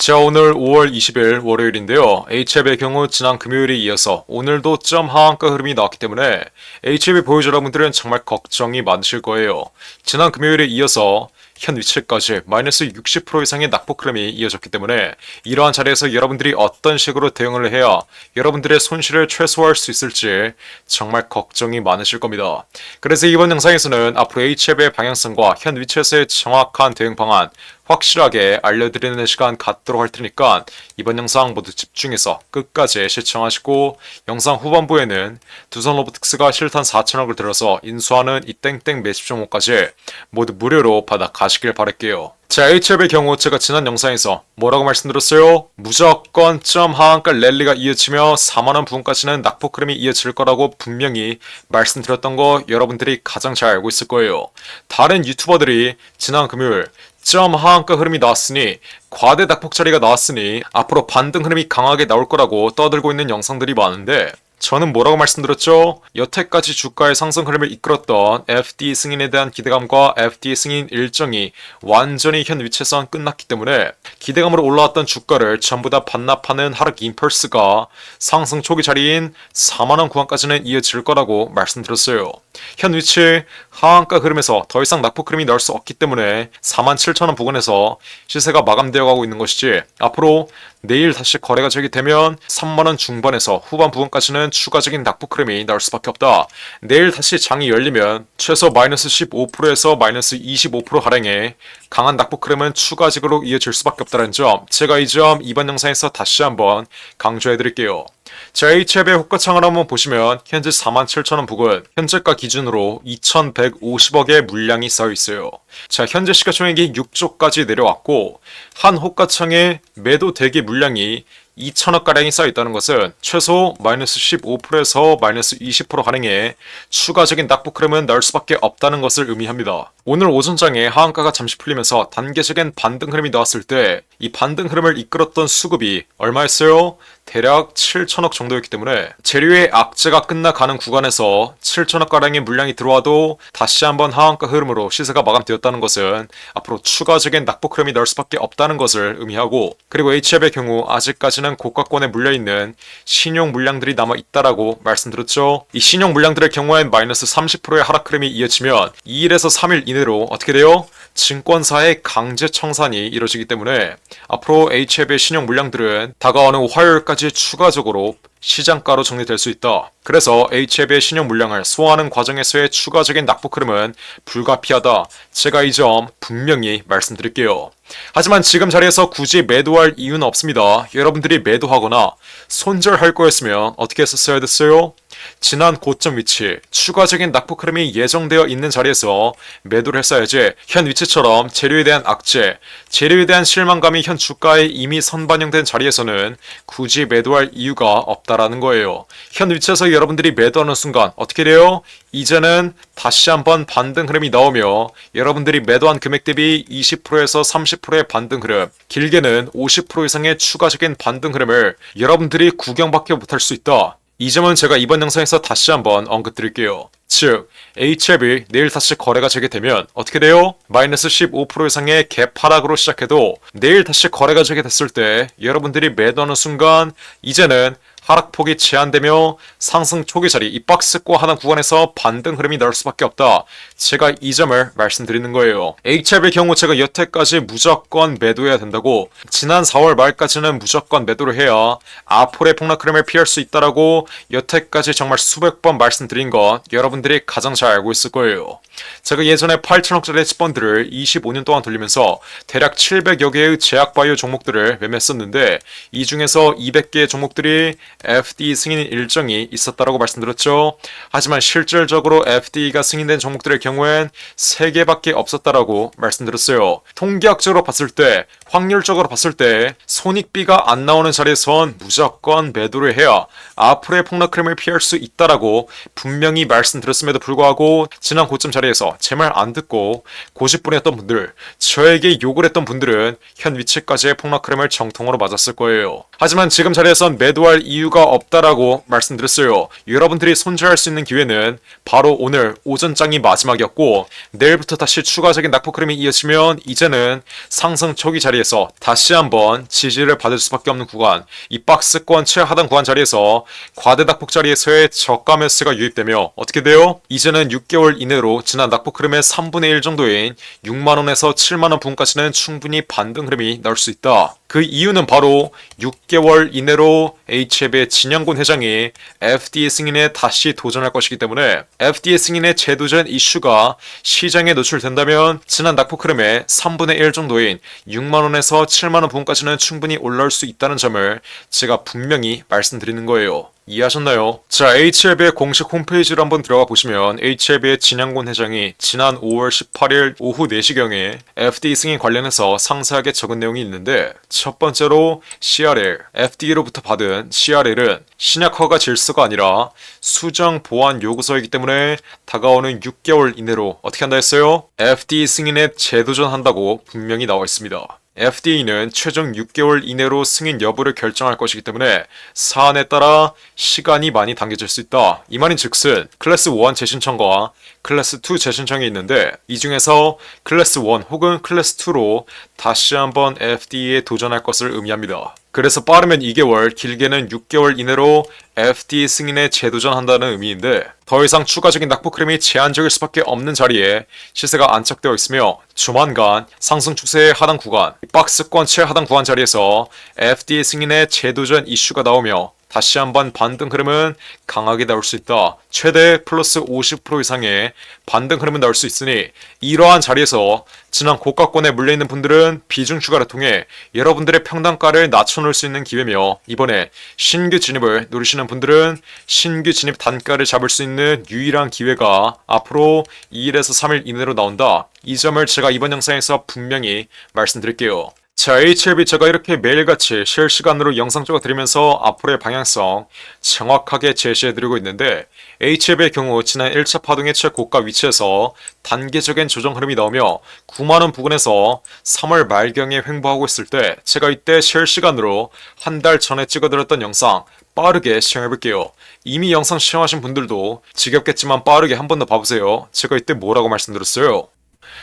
자, 오늘 5월 20일 월요일인데요. HF의 경우 지난 금요일에 이어서 오늘도 점 하한가 흐름이 나왔기 때문에 HF 보유자 여러분들은 정말 걱정이 많으실 거예요. 지난 금요일에 이어서 현 위치까지 마이너스 60% 이상의 낙폭 흐름이 이어졌기 때문에 이러한 자리에서 여러분들이 어떤 식으로 대응을 해야 여러분들의 손실을 최소화할 수 있을지 정말 걱정이 많으실 겁니다. 그래서 이번 영상에서는 앞으로 HF의 방향성과 현 위치에서의 정확한 대응 방안 확실하게 알려드리는 시간 갖도록 할 테니까 이번 영상 모두 집중해서 끝까지 시청하시고, 영상 후반부에는 두산 로보틱스가 실탄 4천억을 들어서 인수하는 이 땡땡 매집 종목까지 모두 무료로 받아 가시길 바랄게요. 자, HF의 경우 제가 지난 영상에서 뭐라고 말씀드렸어요? 무조건 점 하한가 랠리가 이어지며 4만원 부근까지는 낙폭 흐름이 이어질 거라고 분명히 말씀드렸던 거 여러분들이 가장 잘 알고 있을 거예요. 다른 유튜버들이 지난 금요일 점 하한가 흐름이 나왔으니, 과대 낙폭 자리가 나왔으니 앞으로 반등 흐름이 강하게 나올 거라고 떠들고 있는 영상들이 많은데, 저는 뭐라고 말씀드렸죠? 여태까지 주가의 상승 흐름을 이끌었던 FD 승인에 대한 기대감과 FD 승인 일정이 완전히 현 위치에선 끝났기 때문에 기대감으로 올라왔던 주가를 전부 다 반납하는 하락 임펄스가 상승 초기 자리인 4만원 구간까지는 이어질 거라고 말씀드렸어요. 현 위치 하한가 흐름에서 더 이상 낙폭 흐름이 나올 수 없기 때문에 47,000원 부근에서 시세가 마감되어 가고 있는 것이지, 앞으로 내일 다시 거래가 재개되면 3만원 중반에서 후반 부근까지는 추가적인 낙폭 흐름이 나올 수밖에 없다. 내일 다시 장이 열리면 최소 마이너스 15%에서 마이너스 25% 하락에 강한 낙폭 흐름은 추가적으로 이어질 수밖에 없다는 점, 제가 이 점 이번 영상에서 다시 한번 강조해 드릴게요. 자, HF의 호가창을 한번 보시면 현재 47,000원 부근, 현재가 기준으로 2,150억의 물량이 쌓여 있어요. 자, 현재 시가총액이 6조까지 내려왔고, 한 호가창에 매도 대기 물량이 2천억가량이 쌓여있다는 것은 최소 마이너스 15%에서 마이너스 20% 하락에 추가적인 낙폭 흐름은 나올 수밖에 없다는 것을 의미합니다. 오늘 오전장에 하한가가 잠시 풀리면서 단계적인 반등 흐름이 나왔을 때 이 반등 흐름을 이끌었던 수급이 얼마였어요? 대략 7천억 정도였기 때문에 재료의 악재가 끝나가는 구간에서 7천억가량의 물량이 들어와도 다시 한번 하한가 흐름으로 시세가 마감되었다는 것은 앞으로 추가적인 낙폭 흐름이 나올 수밖에 없다는 것을 의미하고, 그리고 HF의 경우 아직까지는 고가권에 물려있는 신용 물량들이 남아있다라고 말씀드렸죠. 이 신용 물량들의 경우엔 마이너스 30%의 하락 흐름이 이어지면 2일에서 3일 이내로 어떻게 돼요? 증권사의 강제 청산이 이루어지기 때문에 앞으로 HF의 신용 물량들은 다가오는 화요일까지 추가적으로 시장가로 정리될 수 있다. 그래서 HF의 신용 물량을 소화하는 과정에서의 추가적인 낙폭 흐름은 불가피하다. 제가 이 점 분명히 말씀드릴게요. 하지만 지금 자리에서 굳이 매도할 이유는 없습니다. 여러분들이 매도하거나 손절할 거였으면 어떻게 했었어야 됐어요? 지난 고점 위치, 추가적인 낙폭 흐름이 예정되어 있는 자리에서 매도를 했어야지, 현 위치처럼 재료에 대한 악재, 재료에 대한 실망감이 현 주가에 이미 선반영된 자리에서는 굳이 매도할 이유가 없다라는 거예요. 현 위치에서 여러분들이 매도하는 순간 어떻게 돼요? 이제는 다시 한번 반등 흐름이 나오며 여러분들이 매도한 금액 대비 20%에서 30%의 반등 흐름, 길게는 50% 이상의 추가적인 반등 흐름을 여러분들이 구경밖에 못할 수 있다. 이 점은 제가 이번 영상에서 다시 한번 언급드릴게요. 즉, HF이 내일 다시 거래가 재개되면 어떻게 돼요? 마이너스 15% 이상의 갭 하락으로 시작해도 내일 다시 거래가 재개됐을 때 여러분들이 매도하는 순간 이제는 하락폭이 제한되며 상승 초기 자리 이 박스권 하단 구간에서 반등 흐름이 나올 수밖에 없다. 제가 이 점을 말씀드리는 거예요. HF의 경우 제가 여태까지 무조건 매도해야 된다고, 지난 4월 말까지는 무조건 매도를 해야 앞으로의 폭락 흐름을 피할 수 있다라고 여태까지 정말 수백 번 말씀드린 것 여러분들이 가장 잘 알고 있을 거예요. 제가 예전에 8천억짜리 헤지펀드를 25년 동안 돌리면서 대략 700여 개의 제약바이오 종목들을 매매했었는데, 이 중에서 200개의 종목들이 FD 승인 일정이 있었다라고 말씀드렸죠. 하지만 실질적으로 FD가 승인된 종목들의 경우엔 3개밖에 없었다라고 말씀드렸어요. 통계학적으로 봤을 때, 확률적으로 봤을 때 손익비가 안 나오는 자리에선 무조건 매도를 해야 앞으로의 폭락 흐름을 피할 수 있다라고 분명히 말씀드렸음에도 불구하고 지난 고점 자리 자리에서 제 말 안 듣고 고집부렸던 분들, 저에게 욕을 했던 분들은 현 위치까지의 폭락 흐름을 정통으로 맞았을 거예요. 하지만 지금 자리에선 매도할 이유가 없다라고 말씀드렸어요. 여러분들이 손절할 수 있는 기회는 바로 오늘 오전장이 마지막이었고 내일부터 다시 추가적인 낙폭 흐름이 이어지면 이제는 상승 초기 자리에서 다시 한번 지지를 받을 수밖에 없는 구간, 이 박스권 최하단 구간 자리에서 과대 낙폭 자리에서의 저가 매수가 유입되며 어떻게 돼요? 이제는 6개월 이내로 지난 낙폭 흐름의 3분의 1 정도인 6만원에서 7만원 부분까지는 충분히 반등 흐름이 나올 수 있다. 그 이유는 바로 6개월 이내로 HF의 진영곤 회장이 FDA 승인에 다시 도전할 것이기 때문에 FDA 승인의 재도전 이슈가 시장에 노출된다면 지난 낙폭 흐름의 3분의 1 정도인 6만원에서 7만원 부분까지는 충분히 올라올 수 있다는 점을 제가 분명히 말씀드리는 거예요. 이해하셨나요? 자, HLB의 공식 홈페이지로 한번 들어가 보시면 HLB의 진양곤 회장이 지난 5월 18일 오후 4시경에 FDA 승인 관련해서 상세하게 적은 내용이 있는데 첫 번째로 CRL, FDA로부터 받은 CRL은 신약 허가 질서가 아니라 수정 보완 요구서이기 때문에 다가오는 6개월 이내로 어떻게 한다 했어요? FDA 승인에 재도전한다고 분명히 나와 있습니다. FDA는 최종 6개월 이내로 승인 여부를 결정할 것이기 때문에 사안에 따라 시간이 많이 당겨질 수 있다. 이 말인 즉슨 클래스 1 재신청과 클래스 2 재신청이 있는데 이 중에서 클래스 1 혹은 클래스 2로 다시 한번 FDA에 도전할 것을 의미합니다. 그래서 빠르면 2개월, 길게는 6개월 이내로 FDA 승인에 재도전한다는 의미인데 더 이상 추가적인 낙폭 흐름이 제한적일 수밖에 없는 자리에 시세가 안착되어 있으며 조만간 상승 추세의 하단 구간, 박스권 최하단 구간 자리에서 FDA 승인의 재도전 이슈가 나오며 다시 한번 반등 흐름은 강하게 나올 수 있다. 최대 플러스 50% 이상의 반등 흐름은 나올 수 있으니 이러한 자리에서 지난 고가권에 물려있는 분들은 비중 추가를 통해 여러분들의 평단가를 낮춰놓을 수 있는 기회며 이번에 신규 진입을 노리시는 분들은 신규 진입 단가를 잡을 수 있는 유일한 기회가 앞으로 2일에서 3일 이내로 나온다. 이 점을 제가 이번 영상에서 분명히 말씀드릴게요. 자, HLB 제가 이렇게 매일같이 실시간으로 영상 찍어드리면서 앞으로의 방향성 정확하게 제시해드리고 있는데 HLB의 경우 지난 1차 파동의 최고가 위치에서 단계적인 조정 흐름이 나오며 9만원 부근에서 3월 말경에 횡보하고 있을 때 제가 이때 실시간으로 한 달 전에 찍어드렸던 영상 빠르게 시청해볼게요. 이미 영상 시청하신 분들도 지겹겠지만 빠르게 한 번 더 봐보세요. 제가 이때 뭐라고 말씀드렸어요?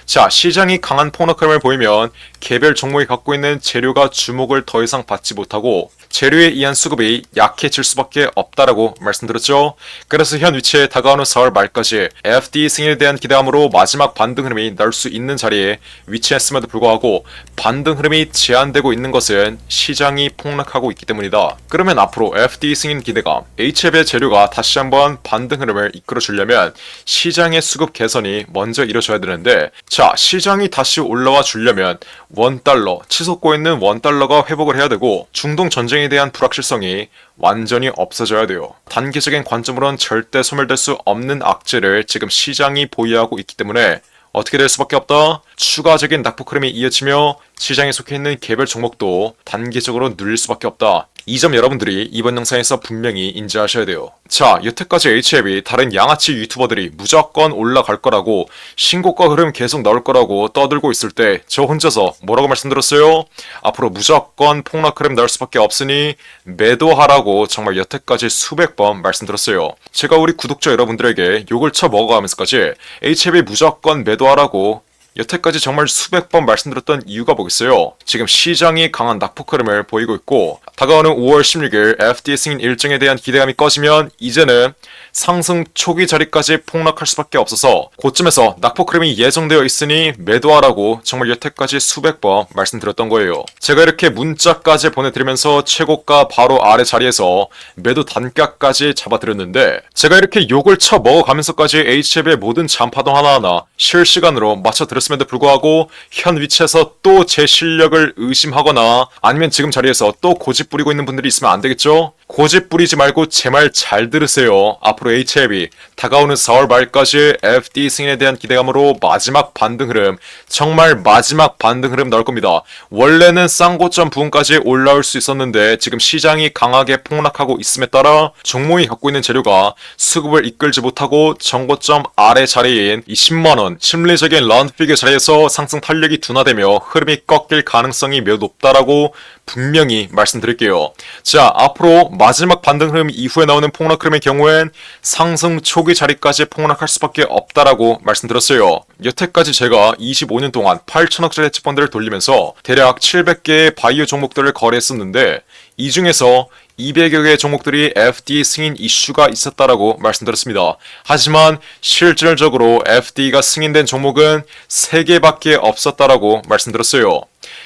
자, 시장이 강한 폭락 흐름을 보이면 개별 종목이 갖고 있는 재료가 주목을 더 이상 받지 못하고 재료에 의한 수급이 약해질 수밖에 없다라고 말씀드렸죠. 그래서 현 위치에 다가오는 4월 말까지 FDA 승인에 대한 기대감으로 마지막 반등 흐름이 나올 수 있는 자리에 위치했음에도 불구하고 반등 흐름이 제한되고 있는 것은 시장이 폭락하고 있기 때문이다. 그러면 앞으로 FDA 승인 기대감, HF의 재료가 다시 한번 반등 흐름을 이끌어주려면 시장의 수급 개선이 먼저 이루어져야 되는데 자, 시장이 다시 올라와 주려면 원달러, 치솟고 있는 원달러가 회복을 해야 되고 중동 전쟁에 대한 불확실성이 완전히 없어져야 돼요. 단기적인 관점으로는 절대 소멸될 수 없는 악재를 지금 시장이 보유하고 있기 때문에 어떻게 될 수밖에 없다? 추가적인 낙폭 흐름이 이어지며 시장에 속해 있는 개별 종목도 단기적으로 눌릴 수밖에 없다. 이 점 여러분들이 이번 영상에서 분명히 인지하셔야 돼요. 자, 여태까지 HLB 다른 양아치 유튜버들이 무조건 올라갈 거라고 신고가 흐름 계속 나올 거라고 떠들고 있을 때 저 혼자서 뭐라고 말씀드렸어요? 앞으로 무조건 폭락 흐름 나올 수밖에 없으니 매도하라고 정말 여태까지 수백 번 말씀드렸어요. 제가 우리 구독자 여러분들에게 욕을 쳐먹어가면서까지 HLB 무조건 매도하라고 여태까지 정말 수백 번 말씀드렸던 이유가 뭐겠어요? 지금 시장이 강한 낙폭 흐름을 보이고 있고 다가오는 5월 16일 FDA 승인 일정에 대한 기대감이 꺼지면 이제는 상승 초기 자리까지 폭락할 수밖에 없어서 고점에서 낙폭 흐름이 예정되어 있으니 매도하라고 정말 여태까지 수백 번 말씀드렸던 거예요. 제가 이렇게 문자까지 보내드리면서 최고가 바로 아래 자리에서 매도 단가까지 잡아드렸는데 제가 이렇게 욕을 쳐먹어가면서까지 HF의 모든 잠파동 하나하나 실시간으로 맞춰드렸습니다. 말씀드렸음에도 불구하고 현 위치에서 또 제 실력을 의심하거나 아니면 지금 자리에서 또 고집 부리고 있는 분들이 있으면 안 되겠죠? 고집 부리지 말고 제 말 잘 들으세요. 앞으로 HLB 다가오는 4월 말까지 FD 승인에 대한 기대감으로 마지막 반등 흐름, 정말 마지막 반등 흐름 나올 겁니다. 원래는 쌍고점 부분까지 올라올 수 있었는데 지금 시장이 강하게 폭락하고 있음에 따라 종목이 갖고 있는 재료가 수급을 이끌지 못하고 정고점 아래 자리인 이 10만원 심리적인 라운드픽의 자리에서 상승 탄력이 둔화되며 흐름이 꺾일 가능성이 매우 높다라고 분명히 말씀드릴게요. 자, 앞으로 마지막 반등 흐름 이후에 나오는 폭락 흐름의 경우엔 상승 초기 자리까지 폭락할 수밖에 없다라고 말씀드렸어요. 여태까지 제가 25년 동안 8천억짜리 헤지펀드를 돌리면서 대략 700개의 바이오 종목들을 거래했었는데 이 중에서 200여 개의 종목들이 FD 승인 이슈가 있었다라고 말씀드렸습니다. 하지만 실질적으로 FD가 승인된 종목은 3개밖에 없었다라고 말씀드렸어요.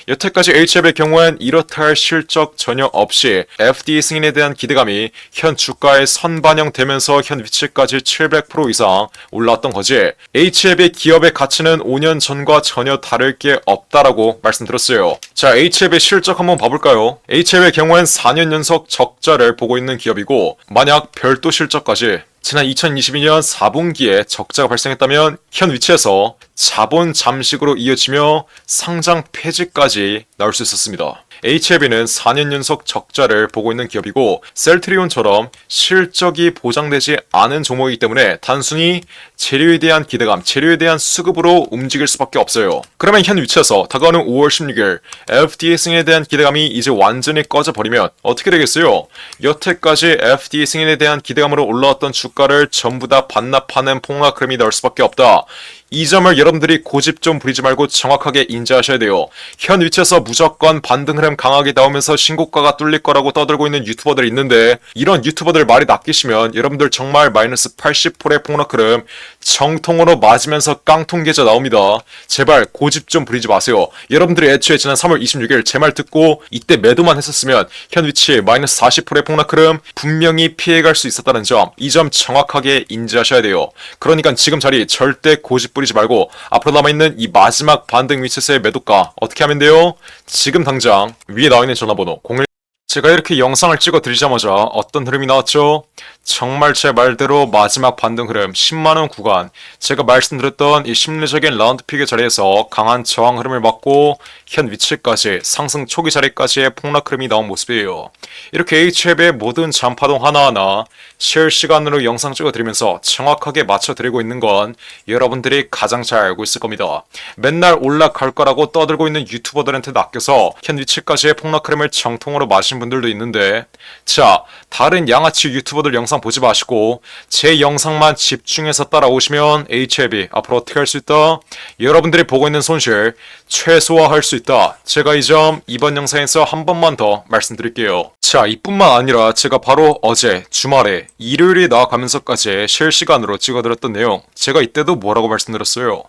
여태까지 HL의 경우엔 이렇다 할 실적 전혀 없이 FD 승인에 대한 기대감이 현 주가에 선반영되면서 현 위치까지 700% 이상 올랐던 거지. HL의 기업의 가치는 5년 전과 전혀 다를 게 없다라고 말씀드렸어요. 자, HL의 실적 한번 봐볼까요? HL의 경우엔 4년 연속 적자를 보고 있는 기업이고 만약 별도 실적까지 지난 2022년 4분기에 적자가 발생했다면 현 위치에서 자본 잠식으로 이어지며 상장 폐지까지 나올 수 있었습니다. HLB는 4년 연속 적자를 보고 있는 기업이고 셀트리온처럼 실적이 보장되지 않은 종목이기 때문에 단순히 재료에 대한 기대감, 재료에 대한 수급으로 움직일 수밖에 없어요. 그러면 현 위치에서 다가오는 5월 16일 FDA 승인에 대한 기대감이 이제 완전히 꺼져버리면 어떻게 되겠어요? 여태까지 FDA 승인에 대한 기대감으로 올라왔던 주가를 전부 다 반납하는 폭락 흐름이 나올 수밖에 없다. 이 점을 여러분들이 고집 좀 부리지 말고 정확하게 인지하셔야 돼요. 현 위치에서 무조건 반등 흐름 강하게 나오면서 신고가가 뚫릴 거라고 떠들고 있는 유튜버들이 있는데 이런 유튜버들 말이 낚이시면 여러분들 정말 마이너스 80%의 폭락 흐름 정통으로 맞으면서 깡통 계좌 나옵니다. 제발 고집 좀 부리지 마세요. 여러분들이 애초에 지난 3월 26일 제 말 듣고 이때 매도만 했었으면 현 위치에 마이너스 40%의 폭락 흐름 분명히 피해갈 수 있었다는 점, 이 점 정확하게 인지하셔야 돼요. 그러니까 지금 자리 절대 고집 부리지 말고 앞으로 남아있는 이 마지막 반등 위치에서의 매도가 어떻게 하면 돼요? 지금 당장 위에 나와있는 전화번호 01. 제가 이렇게 영상을 찍어 드리자마자 어떤 흐름이 나왔죠? 정말 제 말대로 마지막 반등 흐름 10만원 구간, 제가 말씀드렸던 이 심리적인 라운드픽의 자리에서 강한 저항 흐름을 맞고 현 위치까지 상승 초기 자리까지의 폭락 흐름이 나온 모습이에요. 이렇게 HLB의 모든 잔파동 하나하나 실시간으로 영상 찍어 드리면서 정확하게 맞춰 드리고 있는 건 여러분들이 가장 잘 알고 있을 겁니다. 맨날 올라갈 거라고 떠들고 있는 유튜버들한테 낚여서 현 위치까지의 폭락 흐름을 정통으로 마신 분들도 있는데, 자, 다른 양아치 유튜버들 영상 보지 마시고 제 영상만 집중해서 따라오시면 HLB 앞으로 어떻게 할 수 있다? 여러분들이 보고 있는 손실 최소화할 수 있다. 제가 이 점 이번 영상에서 한 번만 더 말씀드릴게요. 자, 이뿐만 아니라 제가 바로 어제 주말에 일요일이 나아가면서까지 실시간으로 찍어드렸던 내용, 제가 이때도 뭐라고 말씀드렸어요?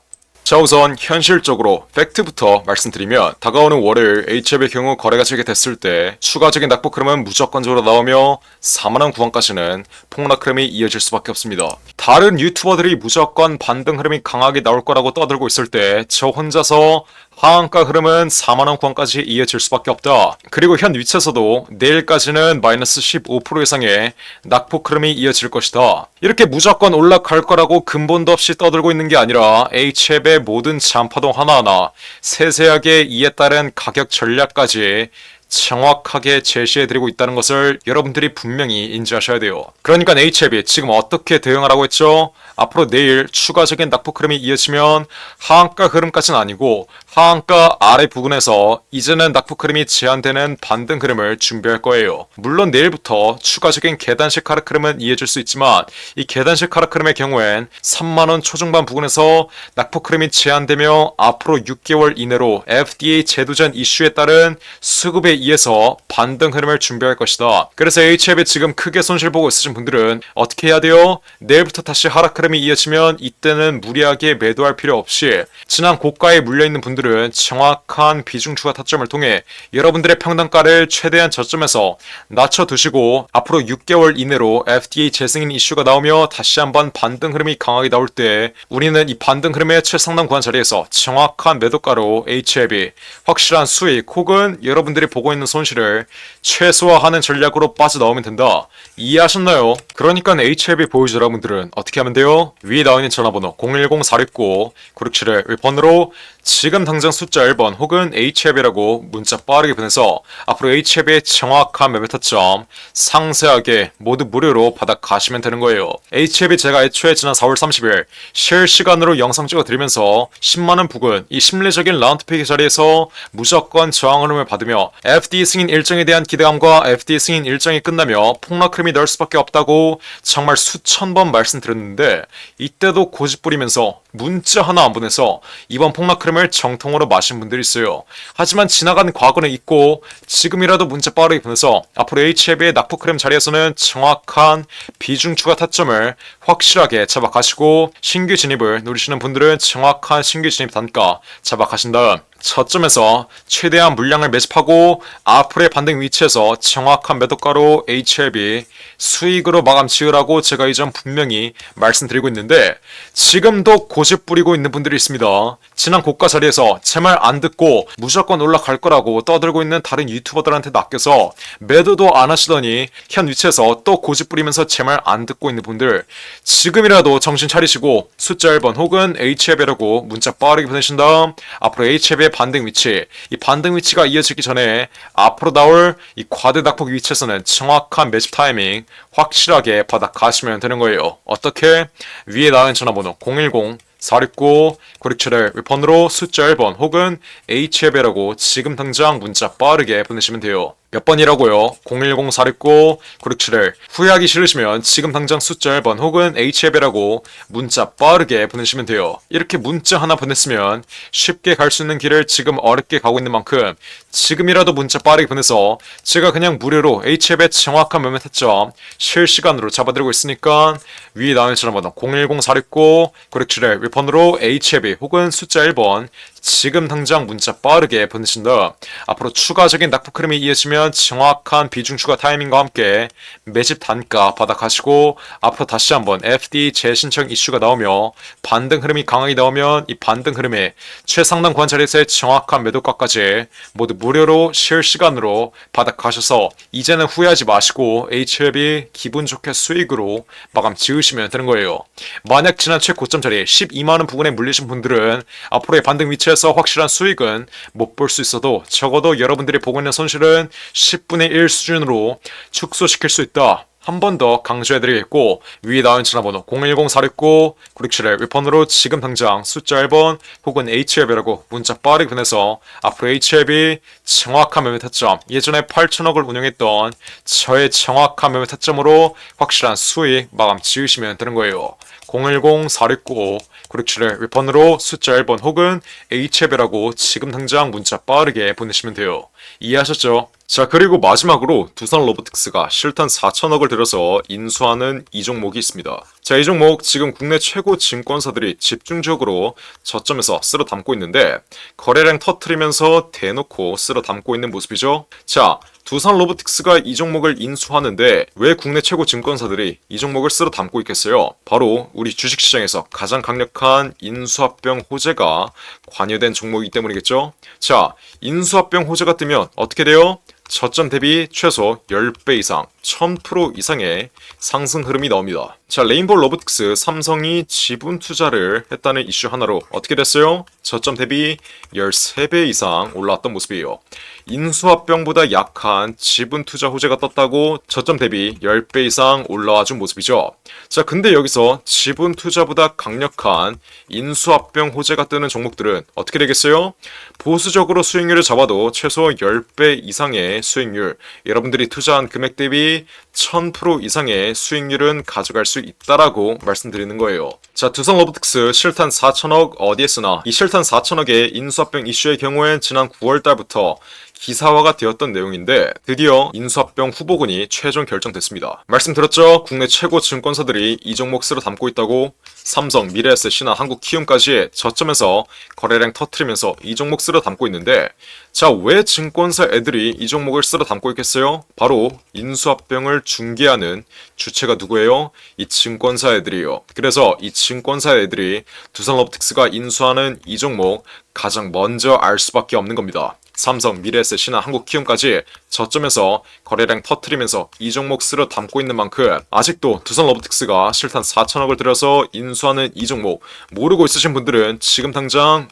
자, 우선 현실적으로 팩트부터 말씀드리면 다가오는 월요일 HLB의 경우 거래가 재개됐을 때 추가적인 낙폭 흐름은 무조건적으로 나오며 4만원 구간까지는 폭락 흐름이 이어질 수밖에 없습니다. 다른 유튜버들이 무조건 반등 흐름이 강하게 나올 거라고 떠들고 있을 때 저 혼자서 하한가 흐름은 4만원 구간까지 이어질 수밖에 없다. 그리고 현 위치에서도 내일까지는 마이너스 15% 이상의 낙폭 흐름이 이어질 것이다. 이렇게 무조건 올라갈 거라고 근본도 없이 떠들고 있는 게 아니라 HLB의 모든 잔파동 하나하나 세세하게 이에 따른 가격 전략까지 정확하게 제시해드리고 있다는 것을 여러분들이 분명히 인지하셔야 돼요. 그러니까 HLB 지금 어떻게 대응하라고 했죠? 앞으로 내일 추가적인 낙폭 흐름이 이어지면 하한가 흐름까지는 아니고 하한가 아래 부근에서 이제는 낙폭 흐름이 제한되는 반등 흐름을 준비할 거예요. 물론 내일부터 추가적인 계단식 하락 흐름은 이어질 수 있지만 이 계단식 하락 흐름의 경우엔 3만원 초중반 부근에서 낙폭 흐름이 제한되며 앞으로 6개월 이내로 FDA 제도전 이슈에 따른 수급의 이어서 반등 흐름을 준비할 것이다. 그래서 HLB 지금 크게 손실 보고 있으신 분들은 어떻게 해야 돼요? 내일부터 다시 하락 흐름이 이어지면 이때는 무리하게 매도할 필요 없이 지난 고가에 물려있는 분들은 정확한 비중 추가 타점을 통해 여러분들의 평단가를 최대한 저점에서 낮춰두시고 앞으로 6개월 이내로 FDA 재승인 이슈가 나오며 다시 한번 반등 흐름이 강하게 나올 때 우리는 이 반등 흐름의 최상단 구간 자리에서 정확한 매도가로 HLB 확실한 수익 혹은 여러분들이 보고 있는 손실을 최소화하는 전략으로 빠져나오면 된다. 이해하셨나요? 그러니까 HLB 보유자 여러분들은 어떻게 하면 돼요? 위에 나와있는 전화번호 010-469-9671 번호로 지금 당장 숫자 1번 혹은 HLB라고 문자 빠르게 보내서 앞으로 HLB의 정확한 매매 타점 상세하게 모두 무료로 받아가시면 되는 거예요. HLB 제가 애초에 지난 4월 30일 실시간으로 영상 찍어드리면서 10만원 부근 이 심리적인 라운드페이지 자리에서 무조건 저항 흐름을 받으며 FDA 승인 일정에 대한 기대감과 FDA 승인 일정이 끝나며 폭락 흐름이 날 수밖에 없다고 정말 수천 번 말씀드렸는데 이때도 고집 부리면서 문자 하나 안 보내서 이번 폭락 흐름을 정통으로 마신 분들이 있어요. 하지만 지나간 과거는 있고 지금이라도 문자 빠르게 보내서 앞으로 HLB의 낙폭 흐름 자리에서는 정확한 비중 추가 타점을 확실하게 잡아가시고 신규 진입을 누리시는 분들은 정확한 신규 진입 단가 잡아가신 다음 저점에서 최대한 물량을 매집하고 앞으로의 반등 위치에서 정확한 매도가로 HLB 수익으로 마감 지으라고 제가 이전 분명히 말씀드리고 있는데 지금도 고집 부리고 있는 분들이 있습니다. 지난 고가 자리에서 제 말 안 듣고 무조건 올라갈 거라고 떠들고 있는 다른 유튜버들한테 낚여서 매도도 안 하시더니 현 위치에서 또 고집 부리면서 제 말 안 듣고 있는 분들 지금이라도 정신 차리시고 숫자 1번 혹은 HLB라고 문자 빠르게 보내신 다음 앞으로 HLB의 반등 위치, 이 반등 위치가 이어지기 전에 앞으로 나올 이 과대 낙폭 위치에서는 정확한 매집 타이밍 확실하게 받아 가시면 되는 거예요. 어떻게? 위에 나온 전화번호 010-469-9671 번호로 숫자 1번 혹은 HLB라고 지금 당장 문자 빠르게 보내시면 돼요. 몇 번이라고요? 010-469-9671 후회하기 싫으시면 지금 당장 숫자 1번 혹은 HLB라고 문자 빠르게 보내시면 돼요. 이렇게 문자 하나 보냈으면 쉽게 갈 수 있는 길을 지금 어렵게 가고 있는 만큼 지금이라도 문자 빠르게 보내서 제가 그냥 무료로 HLB의 정확한 매매 타점 실시간으로 잡아드리고 있으니까 위에 나오는 전화번호 010-469-9671 번호로 HLB 혹은 숫자 1번 지금 당장 문자 빠르게 보내신다. 앞으로 추가적인 낙폭 흐름이 이어지면 정확한 비중 추가 타이밍과 함께 매집 단가 받아가시고 앞으로 다시 한번 FDA 재신청 이슈가 나오며 반등 흐름이 강하게 나오면 이 반등 흐름에 최상단 구간 자리에서의 정확한 매도가까지 모두 무료로 실시간으로 받아가셔서 이제는 후회하지 마시고 HLB 기분 좋게 수익으로 마감 지으시면 되는 거예요. 만약 지난 최고점 자리 12만원 부근에 물리신 분들은 앞으로의 반등 위치에 확실한 수익은 못 볼 수 있어도 적어도 여러분들이 보고 있는 손실은 10분의 1 수준으로 축소시킬 수 있다. 한 번 더 강조해드리겠고 위에 나온 전화번호 010-469-9671 번호로 지금 당장 숫자 1번 혹은 HLB라고 문자 빠르게 보내서 앞으로 HLB 정확한 매매 타점 예전에 8천억을 운영했던 저의 정확한 매매 타점으로 확실한 수익 마감 지으시면 되는 거예요. 010-469-9671 번호로 숫자 1번 혹은 HLB라고 지금 당장 문자 빠르게 보내시면 돼요. 이해하셨죠? 자, 그리고 마지막으로 두산 로보틱스가 실탄 4천억을 들여서 인수하는 이 종목이 있습니다. 자, 이 종목 지금 국내 최고 증권사들이 집중적으로 저점에서 쓸어 담고 있는데 거래량 터트리면서 대놓고 쓸어 담고 있는 모습이죠. 자, 두산 로보틱스가 이 종목을 인수하는데 왜 국내 최고 증권사들이 이 종목을 쓸어 담고 있겠어요? 바로 우리 주식시장에서 가장 강력한 인수합병 호재가 관여된 종목이기 때문이겠죠? 자, 인수합병 호재가 뜨면 어떻게 돼요? 저점 대비 최소 10배 이상, 1000% 이상의 상승 흐름이 나옵니다. 자, 레인보우 로보틱스 삼성이 지분 투자를 했다는 이슈 하나로 어떻게 됐어요? 저점 대비 13배 이상 올라왔던 모습이에요. 인수합병보다 약한 지분 투자 호재가 떴다고 저점 대비 10배 이상 올라와 준 모습이죠. 자, 근데 여기서 지분 투자보다 강력한 인수합병 호재가 뜨는 종목들은 어떻게 되겠어요? 보수적으로 수익률을 잡아도 최소 10배 이상의 수익률, 여러분들이 투자한 금액 대비 1000% 이상의 수익률은 가져갈 수 있다라고 말씀드리는 거예요. 자, 두산 로보틱스 실탄 4천억 어디에 쓰나? 이 실탄 4천억의 인수합병 이슈의 경우엔 지난 9월달부터 기사화가 되었던 내용인데 드디어 인수합병 후보군이 최종 결정됐습니다. 말씀드렸죠? 국내 최고 증권사들이 이 종목 쓸어 담고 있다고. 삼성, 미래에셋이나 한국키움까지 저점에서 거래량 터트리면서 이 종목 쓸어 담고 있는데, 자, 왜 증권사 애들이 이 종목을 쓸어 담고 있겠어요? 바로 인수합병을 중개하는 주체가 누구예요? 이 증권사 애들이에요. 그래서 이 증권사 애들이 두산로보틱스가 인수하는 이 종목 가장 먼저 알 수밖에 없는 겁니다. 삼성, 미래에셋이나 한국키움까지 저점에서 거래량 터트리면서 이 종목 쓸어 담고 있는 만큼 아직도 두산로보틱스가 실탄 4천억을 들여서 인수하는 이 종목 모르고 있으신 분들은 지금 당장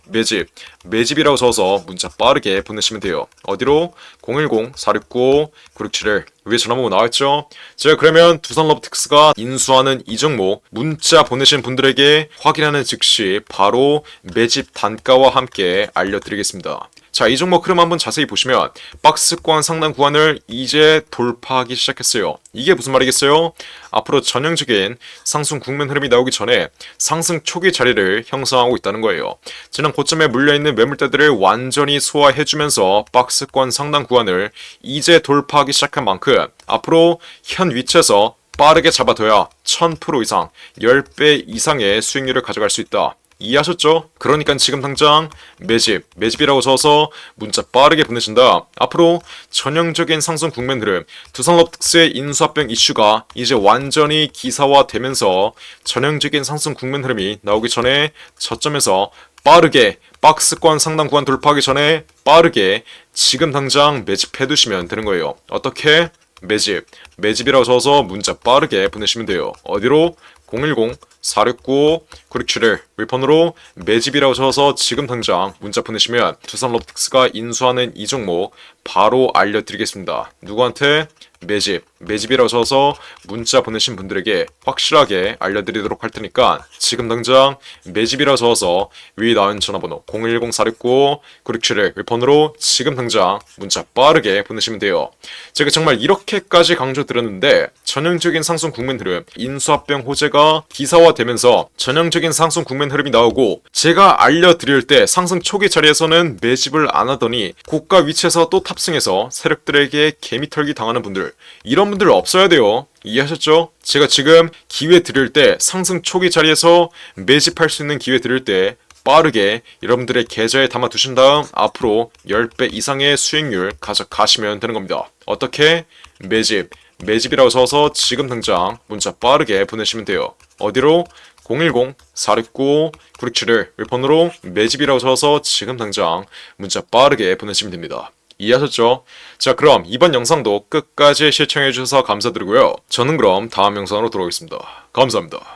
매집이라고 적어서 문자 빠르게 보내시면 돼요. 어디로? 010-469-9671 위에 전화번호 나와있죠? 제가 그러면 두산로보틱스가 인수하는 이 종목 문자 보내신 분들에게 확인하는 즉시 바로 매집 단가와 함께 알려드리겠습니다. 자, 이 종목 흐름 한번 자세히 보시면 박스권 상단 구간을 이제 돌파하기 시작했어요. 이게 무슨 말이겠어요? 앞으로 전형적인 상승 국면 흐름이 나오기 전에 상승 초기 자리를 형성하고 있다는 거예요. 지난 고점에 물려있는 매물대들을 완전히 소화해주면서 박스권 상단 구간을 이제 돌파하기 시작한 만큼 앞으로 현 위치에서 빠르게 잡아둬야 1000% 이상, 10배 이상의 수익률을 가져갈 수 있다. 이해하셨죠? 그러니까 지금 당장 매집이라고 적어서 문자 빠르게 보내신다. 앞으로 전형적인 상승 국면 흐름, 두산로보틱스의 인수합병 이슈가 이제 완전히 기사화되면서 전형적인 상승 국면 흐름이 나오기 전에 저점에서 빠르게 박스권 상단 구간 돌파하기 전에 빠르게 지금 당장 매집해 두시면 되는 거예요. 어떻게? 매집이라고 적어서 문자 빠르게 보내시면 돼요. 어디로? 010-469-9671 윌폰으로 매집이라고 적어서 지금 당장 문자 보내시면 두산로보틱스가 인수하는 이 종목 바로 알려드리겠습니다. 누구한테? 매집이라고 적어서 문자 보내신 분들에게 확실하게 알려드리도록 할 테니까 지금 당장 매집이라고 적어서 위에 나온 전화번호 010-469-9671 윌폰으로 지금 당장 문자 빠르게 보내시면 돼요. 제가 정말 이렇게까지 강조드렸는데 전형적인 상승 국면 흐름, 인수합병 호재가 기사화되면서 전형적인 상승 국면 흐름이 나오고 제가 알려드릴 때 상승 초기 자리에서는 매집을 안 하더니 고가 위치에서 또 탑승해서 세력들에게 개미털기 당하는 분들, 이런 분들 없어야 돼요. 이해하셨죠? 제가 지금 기회 드릴 때 상승 초기 자리에서 매집할 수 있는 기회 드릴 때 빠르게 여러분들의 계좌에 담아 두신 다음 앞으로 10배 이상의 수익률 가져가시면 되는 겁니다. 어떻게? 매집이라고 적어서 지금 당장 문자 빠르게 보내시면 돼요. 어디로? 010-469-9671 윌폰으로 매집이라고 적어서 지금 당장 문자 빠르게 보내시면 됩니다. 이해하셨죠? 자, 그럼 이번 영상도 끝까지 시청해주셔서 감사드리고요. 저는 그럼 다음 영상으로 돌아오겠습니다. 감사합니다.